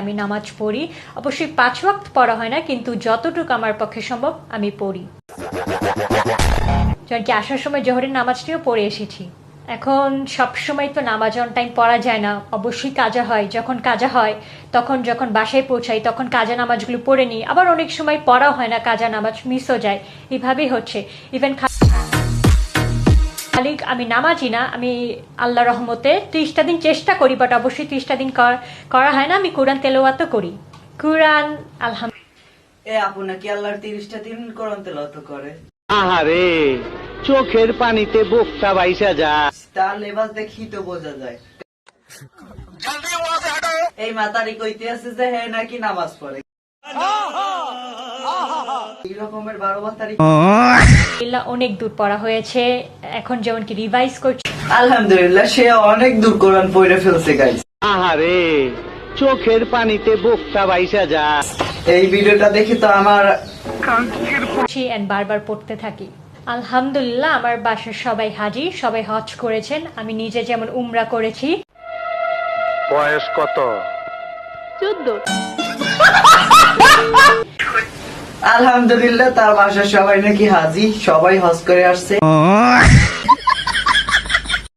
আমি নামাজ পড়ি, অবশ্যই 5 ওয়াক্ত পড়া হয় না, কিন্তু যতটুকু আমার পক্ষে সম্ভব আমি পড়ি। যেমন কি আসার সময় জোহরের নামাজটিও পড়ে এসেছি। এখন সবসময় তো নামাজ অন টাইম পড়া যায় না, অবশ্যই কাজা হয়। যখন কাজা হয় তখন যখন বাসায় পৌঁছাই তখন কাজা নামাজগুলো পড়ে নিই, আবার অনেক সময় পড়া হয় না, কাজা নামাজ মিসও যায়। এভাবেই হচ্ছে। ইভেন খালি আমি নামাজি না, আমি আল্লাহ রহমতে 30টা দিন চেষ্টা করি, বাট অবশ্যই 30টা দিন করা হয় না। আমি কোরআন তেলাওয়াতও করি। কোরআন এ আপু নাকি আল্লাহর 30টা দিন কোরআন তেলাওয়াত করে? আহারে, চোখের পানিতে বোকটা বাইসা যা। তার লেবাস দেখি তো বোঝা যায়। এই মাতারি কইতে আছে যে হ্যাঁ নাকি নামাজ পড়ে। এই রকমের 12 মাতারি অনেক দূর পড়া হয়েছে, এখন যেমন কি রিভাইজ করছি। আলহামদুলিল্লাহ, সে অনেক দূর কোরআন পড়ে ফেলছে গাইস। আহারে, চোখের পানিতে বোকটা বাইসা যা। এই ভিডিওটা দেখে তো আমার বারবার পড়তে থাকি। আলহামদুলিল্লাহ, আমার বাসার সবাই হাজি, সবাই হজ করেছেন। আমি নিজে যেমন উমরা করেছি। বয়স কত? 14। আলহামদুলিল্লাহ, তার বাসার সবাই নাকি হাজি, সবাই হজ করে আসছে।